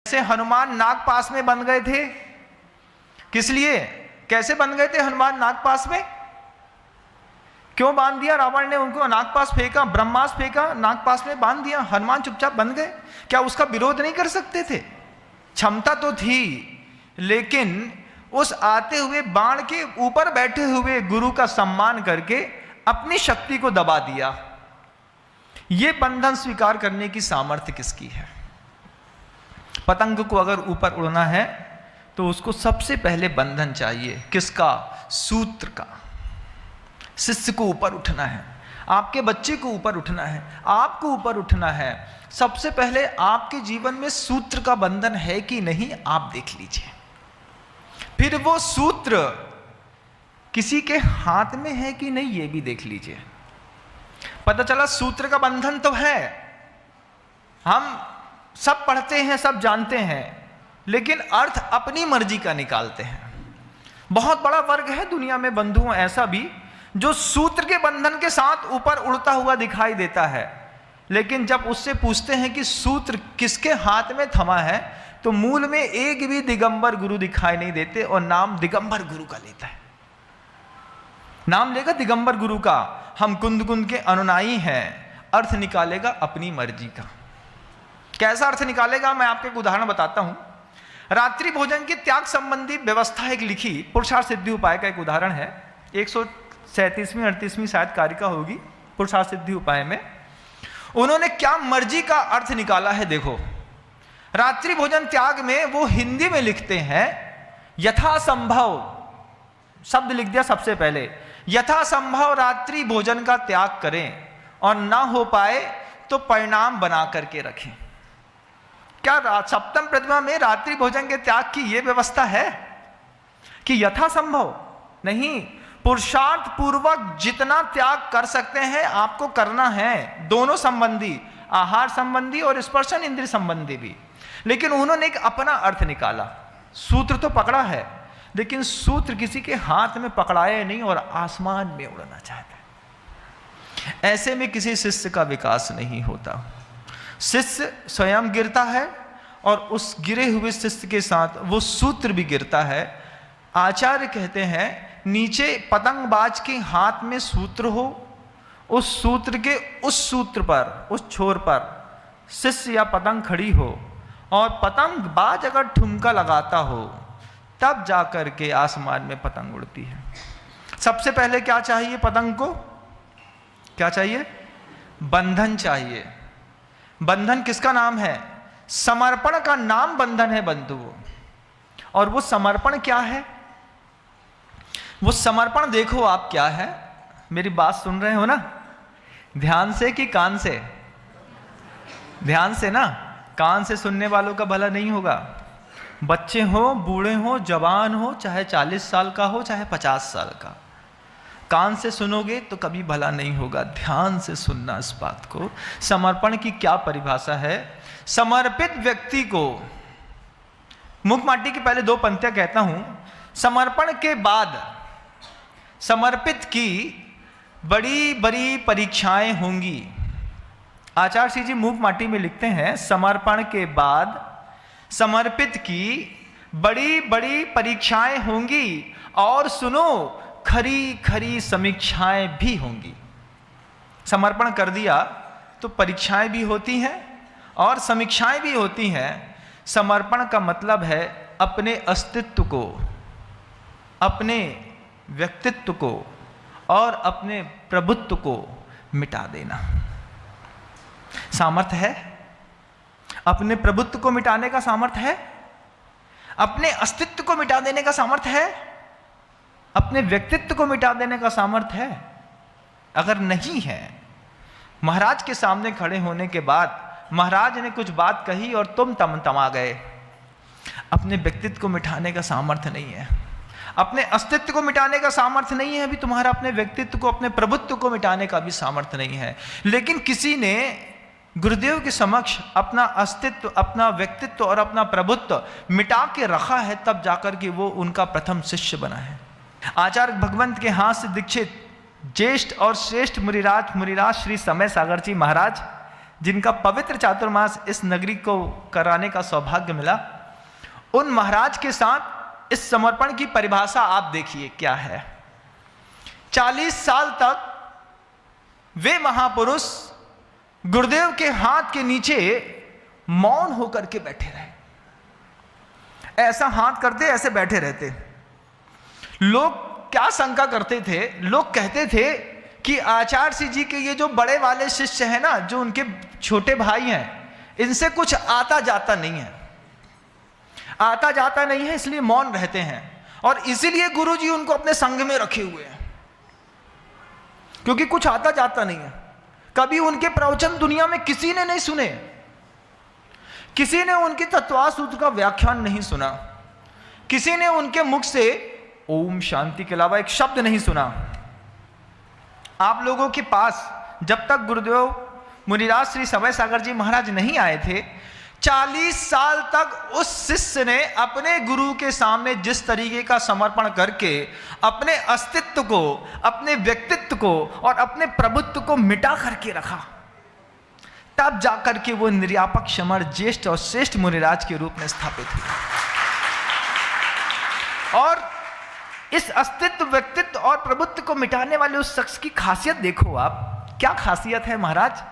कैसे हनुमान नागपाश में बंध गए थे? किस लिए? कैसे बंध गए थे हनुमान नागपाश में? क्यों बांध दिया रावण ने उनको? नागपाश फेंका, ब्रह्मास्त्र फेंका, नागपाश में बांध दिया, हनुमान चुपचाप बंध गए। क्या उसका विरोध नहीं कर सकते थे? क्षमता तो थी, लेकिन उस आते हुए बाण के ऊपर बैठे हुए गुरु का सम्मान करके अपनी शक्ति को दबा दिया। यह बंधन स्वीकार करने की सामर्थ्य किसकी है? पतंग को अगर ऊपर उड़ना है तो उसको सबसे पहले बंधन चाहिए। किसका? सूत्र का। शिष्य को ऊपर उठना है, आपके बच्चे को ऊपर उठना है, आपको ऊपर उठना है, सबसे पहले आपके जीवन में सूत्र का बंधन है कि नहीं आप देख लीजिए। फिर वो सूत्र किसी के हाथ में है कि नहीं ये भी देख लीजिए। पता चला सूत्र का बंधन तो है, हम सब पढ़ते हैं, सब जानते हैं, लेकिन अर्थ अपनी मर्जी का निकालते हैं। बहुत बड़ा वर्ग है दुनिया में बंधुओं ऐसा भी जो सूत्र के बंधन के साथ ऊपर उड़ता हुआ दिखाई देता है, लेकिन जब उससे पूछते हैं कि सूत्र किसके हाथ में थमा है तो मूल में एक भी दिगंबर गुरु दिखाई नहीं देते और नाम दिगंबर गुरु का लेता है। नाम लेगा दिगंबर गुरु का, हम कुंद कुंद के अनुनायी हैं, अर्थ निकालेगा अपनी मर्जी का। कैसा अर्थ निकालेगा? मैं आपको एक उदाहरण बताता हूं। रात्रि भोजन के त्याग संबंधी व्यवस्था एक लिखी, पुरुषार्थ सिद्धि उपाय का एक उदाहरण है। 137वीं 38वीं शायद कारिका होगी पुरुषार्थ सिद्धि उपाय में। उन्होंने क्या मर्जी का अर्थ निकाला है देखो। रात्रि भोजन त्याग में वो हिंदी में लिखते हैं, यथासंभव शब्द लिख दिया सबसे पहले, यथासंभव रात्रि भोजन का त्याग करें और ना हो पाए तो परिणाम बना करके रखें। क्या सप्तम प्रतिमा में रात्रि भोजन के त्याग की यह व्यवस्था है कि यथासंभव? नहीं, पुरुषार्थ पूर्वक जितना त्याग कर सकते हैं आपको करना है, दोनों संबंधी, आहार संबंधी और स्पर्शन इंद्रिय संबंधी भी। लेकिन उन्होंने एक अपना अर्थ निकाला। सूत्र तो पकड़ा है, लेकिन सूत्र किसी के हाथ में पकड़ाए नहीं और आसमान में उड़ना चाहता है। ऐसे में किसी शिष्य का विकास नहीं होता। शिष्य स्वयं गिरता है और उस गिरे हुए शिष्य के साथ वो सूत्र भी गिरता है। आचार्य कहते हैं नीचे पतंगबाज के हाथ में सूत्र हो, उस सूत्र के उस सूत्र पर, उस छोर पर शिष्य या पतंग खड़ी हो और पतंगबाज अगर ठुमका लगाता हो तब जाकर के आसमान में पतंग उड़ती है। सबसे पहले क्या चाहिए पतंग को? क्या चाहिए? बंधन चाहिए। बंधन किसका नाम है? समर्पण का नाम बंधन है बंधुओं। और वो समर्पण क्या है? वो समर्पण देखो आप क्या है। मेरी बात सुन रहे हो ना? ध्यान से कि कान से? ध्यान से ना, कान से सुनने वालों का भला नहीं होगा। बच्चे हो, बूढ़े हो, जवान हो, चाहे 40 साल का हो, चाहे 50 साल का, कान से सुनोगे तो कभी भला नहीं होगा। ध्यान से सुनना इस बात को। समर्पण की क्या परिभाषा है? समर्पित व्यक्ति को, मुख माटी की पहले 2 पंक्तियां कहता हूं। समर्पण के बाद समर्पित की बड़ी बड़ी परीक्षाएं होंगी। आचार्य श्री जी मूक माटी में लिखते हैं, समर्पण के बाद समर्पित की बड़ी बड़ी परीक्षाएं होंगी और सुनो खरी खरी समीक्षाएं भी होंगी। समर्पण कर दिया तो परीक्षाएं भी होती हैं और समीक्षाएं भी होती हैं। समर्पण का मतलब है अपने अस्तित्व को, अपने व्यक्तित्व को और अपने प्रभुत्व को मिटा देना। सामर्थ्य है? अपने प्रभुत्व को मिटाने का सामर्थ्य है? अपने अस्तित्व को मिटा देने का सामर्थ्य है? अपने व्यक्तित्व को मिटा देने का सामर्थ्य है? अगर नहीं है, महाराज के सामने खड़े होने के बाद महाराज ने कुछ बात कही और तुम तमा गए, अपने व्यक्तित्व को मिटाने का सामर्थ्य नहीं है, अपने अस्तित्व को मिटाने का सामर्थ्य नहीं है, अभी तुम्हारा अपने व्यक्तित्व को, अपने प्रभुत्व को मिटाने का भी सामर्थ्य नहीं है। लेकिन किसी ने गुरुदेव के समक्ष अपना अस्तित्व, अपना व्यक्तित्व और अपना प्रभुत्व मिटा के रखा है, तब जाकर के वो उनका प्रथम शिष्य बना है। आचार्य भगवंत के हाथ से दीक्षित ज्येष्ठ और श्रेष्ठ मुनिराज श्री समय सागर जी महाराज जिनका पवित्र चातुर्मास इस नगरी को कराने का सौभाग्य मिला, उन महाराज के साथ इस समर्पण की परिभाषा आप देखिए क्या है। 40 साल तक वे महापुरुष गुरुदेव के हाथ के नीचे मौन होकर के बैठे रहे। ऐसा हाथ करते, ऐसे बैठे रहते। लोग क्या शंका करते थे, लोग कहते थे कि आचार्य सिंह जी के ये जो बड़े वाले शिष्य हैं ना, जो उनके छोटे भाई हैं, इनसे कुछ आता जाता नहीं है, आता जाता नहीं है, इसलिए मौन रहते हैं। और इसीलिए गुरु जी उनको अपने संग में रखे हुए हैं, क्योंकि कुछ आता जाता नहीं है। कभी उनके प्रवचन दुनिया में किसी ने नहीं सुने, किसी ने उनके तत्वार्थ सूत्र का व्याख्यान नहीं सुना, किसी ने उनके मुख से ओम शांति के अलावा एक शब्द नहीं सुना। आप लोगों के पास जब तक गुरुदेव मुनिराज श्री समय सागर जी महाराज नहीं आए थे, 40 साल तक उस शिष्य ने अपने गुरु के सामने जिस तरीके का समर्पण करके अपने अस्तित्व को, अपने व्यक्तित्व को और अपने प्रभुत्व को मिटा करके रखा, तब जाकर के वो निर्यापक समर ज्येष्ठ और श्रेष्ठ मुनिराज के रूप में स्थापित हुए। और इस अस्तित्व, व्यक्तित्व और प्रभुत्व को मिटाने वाले उस शख्स की खासियत देखो आप, क्या खासियत है महाराज,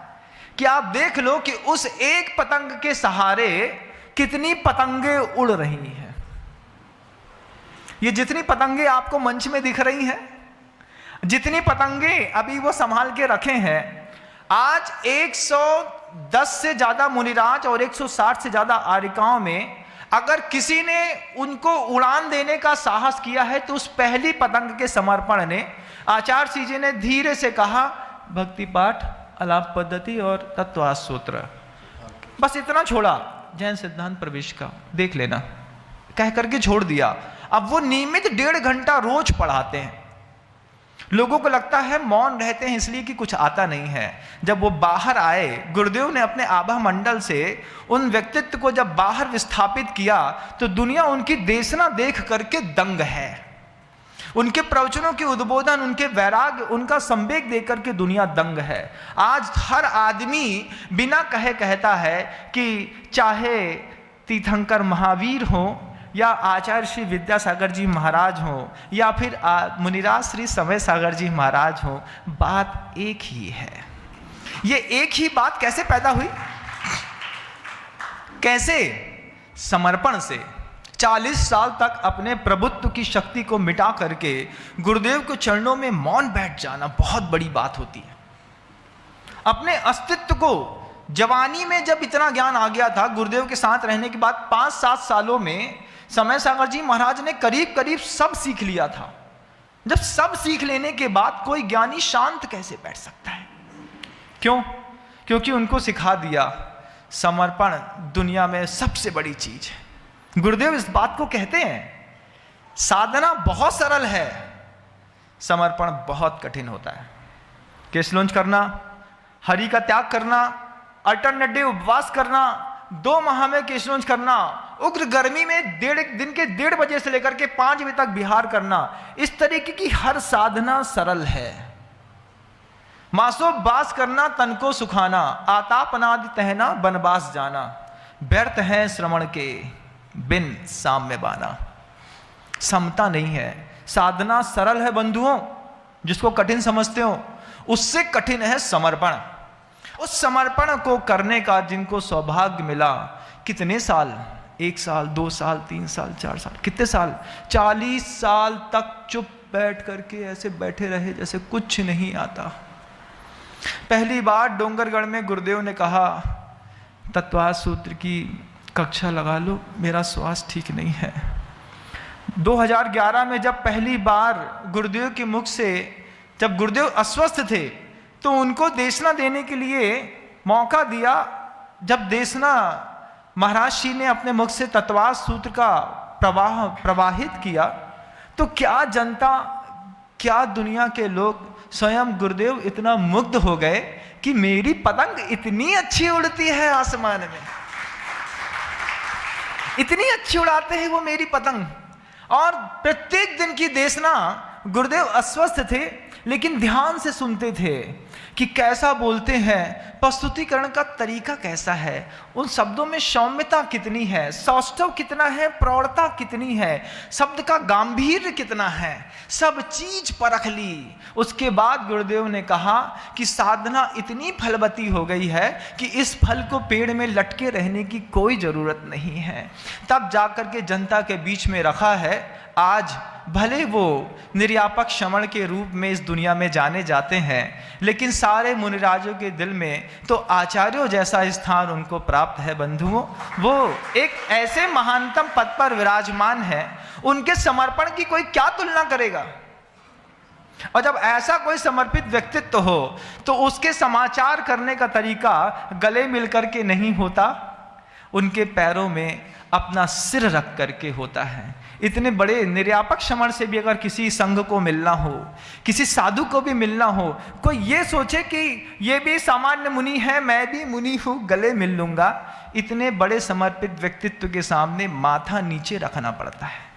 कि आप देख लो कि उस एक पतंग के सहारे कितनी पतंगे उड़ रही हैं। ये जितनी पतंगे आपको मंच में दिख रही हैं, जितनी पतंगे अभी वो संभाल के रखे हैं, आज 110 से ज्यादा मुनिराज और 160 से ज्यादा आर्यिकाओं में अगर किसी ने उनको उड़ान देने का साहस किया है, तो उस पहली पतंग के समर्पण ने आचार्य सिंह जी ने धीरे से कहा, भक्ति पाठ, अलाप पद्धति और तत्वार्थ सूत्र, बस इतना छोड़ा, जैन सिद्धांत प्रवेश का देख लेना, कह करके छोड़ दिया। अब वो नियमित 1.5 घंटा रोज पढ़ाते हैं। लोगों को लगता है मौन रहते हैं इसलिए कि कुछ आता नहीं है। जब वो बाहर आए, गुरुदेव ने अपने आभा मंडल से उन व्यक्तित्व को जब बाहर विस्थापित किया, तो दुनिया उनकी देशना देख करके दंग है। उनके प्रवचनों के उद्बोधन, उनके वैराग्य, उनका संवेग देख करके दुनिया दंग है। आज हर आदमी बिना कहे कहता है कि चाहे तीर्थंकर महावीर हो, या आचार्य श्री विद्यासागर जी महाराज हो, या फिर मुनिराज श्री समय सागर जी महाराज हो, बात एक ही है। ये एक ही बात कैसे पैदा हुई? कैसे? समर्पण से। 40 साल तक अपने प्रभुत्व की शक्ति को मिटा करके गुरुदेव के चरणों में मौन बैठ जाना बहुत बड़ी बात होती है। अपने अस्तित्व को, जवानी में जब इतना ज्ञान आ गया था, गुरुदेव के साथ रहने के बाद 5-7 सालों में समय सागर जी महाराज ने करीब करीब सब सीख लिया था। जब सब सीख लेने के बाद कोई ज्ञानी शांत कैसे बैठ सकता है? क्यों? क्योंकि उनको सिखा दिया समर्पण दुनिया में सबसे बड़ी चीज है। गुरुदेव इस बात को कहते हैं, साधना बहुत सरल है, समर्पण बहुत कठिन होता है। केशलोंज करना, हरि का त्याग करना, अल्टरनेटिव उपवास करना, 2 माह में केशलोंज करना, उग्र गर्मी में दिन के 1:30 बजे से लेकर के 5 बजे तक विहार करना, इस तरीके की हर साधना सरल है। मासोपवास करना, तन को सुखाना, आतापनादि तहना, बनवास जाना, व्यर्थ है श्रवण के बिन साम्य बाना। समता नहीं है। साधना सरल है बंधुओं, जिसको कठिन समझते हो, उससे कठिन है समर्पण। उस समर्पण को करने का जिनको सौभाग्य मिला, कितने साल, 1 साल, 2 साल, 3 साल, 4 साल, कितने साल, 40 साल तक चुप बैठ करके ऐसे बैठे रहे जैसे कुछ नहीं आता। पहली बार डोंगरगढ़ में गुरुदेव ने कहा, तत्वार्थ सूत्र की कक्षा लगा लो, मेरा स्वास्थ्य ठीक नहीं है। 2011 में जब पहली बार गुरुदेव के मुख से, जब गुरुदेव अस्वस्थ थे, तो उनको देशना देने के लिए मौका दिया। जब देशना महाराज श्री ने अपने मुख से तत्वार्थ सूत्र का प्रवाहित किया, तो क्या जनता, क्या दुनिया के लोग, स्वयं गुरुदेव इतना मुग्ध हो गए कि मेरी पतंग इतनी अच्छी उड़ती है आसमान में, इतनी अच्छी उड़ाते हैं वो मेरी पतंग। और प्रत्येक दिन की देशना, गुरुदेव अस्वस्थ थे लेकिन ध्यान से सुनते थे कि कैसा बोलते हैं, प्रस्तुतिकरण का तरीका कैसा है, उन शब्दों में सौम्यता कितनी है, सौष्ठव कितना है, प्रौढ़ता कितनी है, शब्द का गांभीर्य कितना है, सब चीज परख ली। उसके बाद गुरुदेव ने कहा कि साधना इतनी फलवती हो गई है कि इस फल को पेड़ में लटके रहने की कोई जरूरत नहीं है। तब जाकर के जनता के बीच में रखा है। आज भले वो निर्यापक श्रवण के रूप में इस दुनिया में जाने जाते हैं, लेकिन सारे मुनिराजों के दिल में तो आचार्यों जैसा स्थान उनको प्राप्त है बंधुओं। वो एक ऐसे महानतम पद पर विराजमान है, उनके समर्पण की कोई क्या तुलना करेगा। और जब ऐसा कोई समर्पित व्यक्तित्व हो तो उसके समाचार करने का तरीका गले मिलकर के नहीं होता, उनके पैरों में अपना सिर रख करके होता है। इतने बड़े निर्यापक श्रवण से भी अगर किसी संघ को मिलना हो, किसी साधु को भी मिलना हो, कोई ये सोचे कि ये भी सामान्य मुनि है, मैं भी मुनि हूँ, गले मिल लूंगा, इतने बड़े समर्पित व्यक्तित्व के सामने माथा नीचे रखना पड़ता है।